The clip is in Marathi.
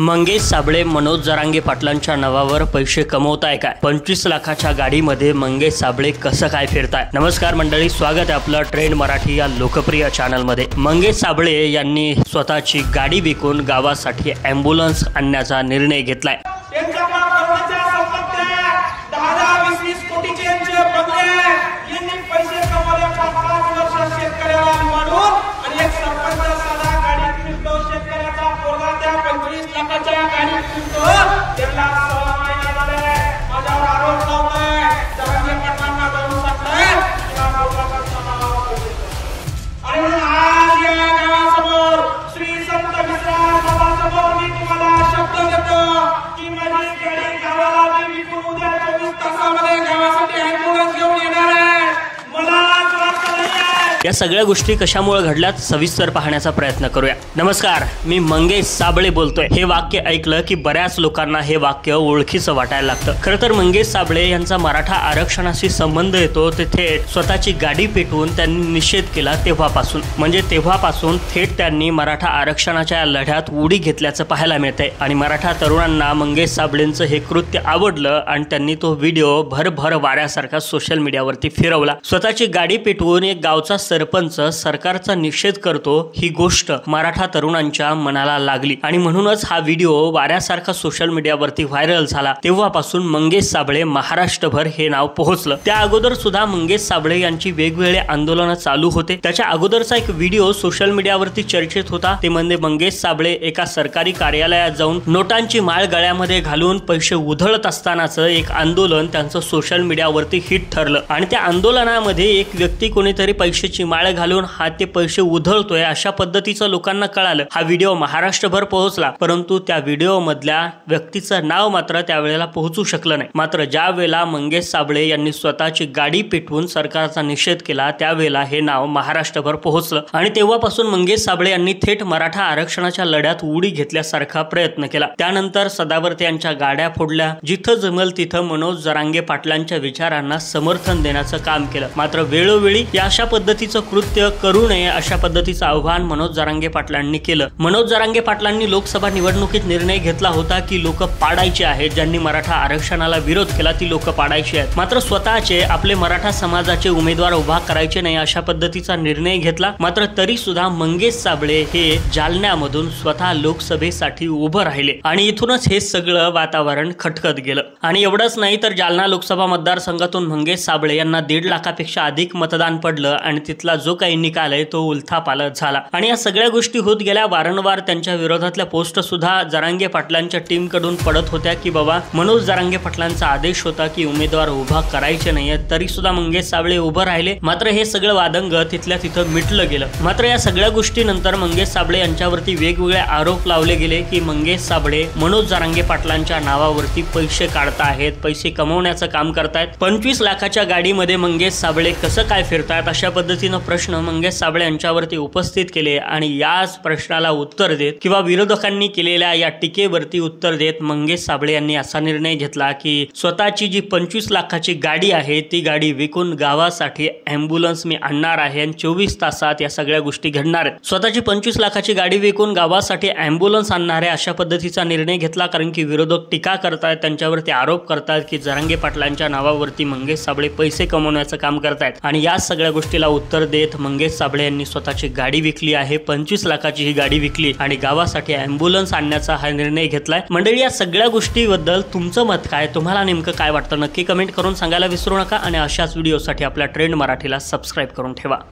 मंगेश साबळे मनोज जरांगे पाटलांच्या नावावर पैसे कमवताय काय? 25 लाखाच्या गाडीमध्ये मंगेश साबळे कसं काय फिरताय? नमस्कार मंडळी, स्वागत आहे आपलं ट्रेंड मराठी या लोकप्रिय चॅनलमध्ये। मंगेश साबळे यांनी स्वतःची गाडी विकून गावासाठी ॲम्ब्युलन्स आणण्याचा निर्णय घेतलाय। या सगळ्या गोष्टी कशामुळे घडल्यात सविस्तर पाहण्याचा प्रयत्न करूया। नमस्कार, मी मंगेश साबळे बोलतोय। हे वाक्य ऐकलं की बऱ्याच लोकांना हे वाक्य ओळखीचं वाटायला लागतं। खरं तर मंगेश साबळे यांचा मराठा आरक्षणाशी संबंध येतो ते थेट स्वतःची गाडी पेटवून त्यांनी निषेध केला तेव्हापासून, म्हणजे तेव्हापासून थेट त्यांनी मराठा आरक्षणाच्या लढ्यात उडी घेतल्याचं पाहायला मिळतंय। आणि मराठा तरुणांना मंगेश साबळेंचं हे कृत्य आवडलं आणि त्यांनी तो व्हिडिओ भरभर वाऱ्यासारखा सोशल मीडियावरती फिरवला। स्वतःची गाडी पेटवून एक गावचा सरपंच सरकारचा निषेध करतो ही गोष्ट मराठा तरुणांच्या मनाला लागली आणि म्हणूनच हा व्हिडिओ वाऱ्यासारखा सोशल मीडियावरती व्हायरल झाला। तेव्हापासून मंगेश साबळे महाराष्ट्रभर हे नाव पोहोचलं। त्या अगोदर सुद्धा मंगेश साबळे यांची वेगवेगळे आंदोलन चालू होते। त्याच्या अगोदरचा एक व्हिडिओ सोशल मीडियावरती चर्चेत होता, ते म्हणजे मंगेश साबळे एका सरकारी कार्यालयात जाऊन नोटांची माळ गळ्यामध्ये घालून पैसे उधळत असतानाचं एक आंदोलन त्यांचं सोशल मीडियावरती हिट ठरलं। आणि त्या आंदोलनामध्ये एक व्यक्ती कोणीतरी पैशाची माळ घालून हा ते पैसे उधळतोय अशा पद्धतीचं लोकांना कळालं। हा व्हिडिओ महाराष्ट्रभर पोहोचला, परंतु त्या व्हिडिओ मधल्या व्यक्तीचं नाव मात्र त्यावेळेला पोहोचू शकलं नाही। मात्र ज्या वेळेला मंगेश साबळे यांनी स्वतःची गाडी पेटवून सरकारचा निषेध केला त्यावेळेला हे नाव महाराष्ट्रभर पोहोचलं आणि तेव्हापासून मंगेश साबळे यांनी थेट मराठा आरक्षणाच्या लढ्यात उडी घेतल्यासारखा प्रयत्न केला। त्यानंतर सदावर्ते यांच्या गाड्या फोडल्या, जिथं जमल तिथं मनोज जरांगे पाटलांच्या विचारांना समर्थन देण्याचं काम केलं। मात्र वेळोवेळी या अशा पद्धतीचं कृत्य करू नये अशा पद्धतीचं आव्हान मनोज जरांगे पाटलांनी केलं। मनोज जरांगे पाटलांनी लोकसभा निवडणुकीत निर्णय घेतला होता की लोक पाडायचे आहेत, ज्यांनी मराठा आरक्षणाला विरोध केला ती लोक पाडायची आहेत, मात्र स्वतःचे आपले मराठा समाजाचे उमेदवार उभा करायचे नाही अशा पद्धतीचा निर्णय घेतला। मात्र तरी सुद्धा मंगेश साबळे हे जालन्यामधून स्वतः लोकसभेसाठी उभं राहिले आणि इथूनच हे सगळं वातावरण खटकत गेलं। आणि एवढंच नाही तर जालना लोकसभा मतदारसंघातून मंगेश साबळे यांना 1.5 लाखापेक्षा अधिक मतदान पडलं आणि तिथला जो काही निकाल आहे तो उलथापालथ झाला। आणि या सगळ्या गोष्टी होत गेल्या। वारंवार त्यांच्या विरोधातल्या पोस्ट सुद्धा जरांगे पाटलांच्या टीम कडून पडत होत्या की बाबा मनोज जरांगे पाटलांचा आदेश होता की उमेदवार उभा करायचे नाहीये, तरी सुद्धा मंगेश साबळे उभं राहिले। मात्र हे सगळं वादंग तिथल्या तिथं मिटलं गेलं। मात्र या सगळ्या गोष्टीनंतर मंगेश साबळे यांच्यावरती वेगवेगळे आरोप लावले गेले की मंगेश साबळे मनोज जरांगे पाटलांच्या नावावरती पैसे काढतायत, पैसे कमवण्याचं काम करतायत। 25 लाखाच्या गाडीमध्ये मंगेश साबळे कसं काय फिरतायत अशा पद्धतीनं प्रश्न मंगेश साबळे यांच्यावरती उपस्थित केले। आणि याच प्रश्नाला उत्तर देत किंवा विरोधकांनी केलेल्या या टीकेवरती उत्तर देत मंगेश साबळे यांनी असा निर्णय घेतला की स्वतःची जी 25 लाखाची गाडी आहे ती गाडी विकून गावासाठी ॲम्ब्युलन्स मी आणणार आहे आणि 24 तासात या सगळ्या गोष्टी घडणार आहेत। स्वतःची 25 लाखाची गाडी विकून गावासाठी ॲम्ब्युलन्स आणणार आहे अशा पद्धतीचा निर्णय घेतला, कारण की विरोधक टीका करतायत, त्यांच्यावरती आरोप करतायत की जरांगे पाटलांच्या नावावरती मंगेश साबळे पैसे कमवण्याचं काम करतायत। आणि या सगळ्या गोष्टीला उत्तर देत मंगेश साबळे यांनी स्वतःची गाडी विकली आहे, 25 लाखाची ही गाडी विकली आणि गावासाठी ॲम्ब्युलन्स आणण्याचा हा निर्णय घेतलाय। मंडळी, या सगळ्या गोष्टीबद्दल तुमचं मत काय? तुम्हाला नेमकं काय वाटतं? नक्की कमेंट करून सांगायला विसरू नका आणि अशाच व्हिडिओसाठी आपल्या ट्रेंड मराठीला सबस्क्राईब करून ठेवा।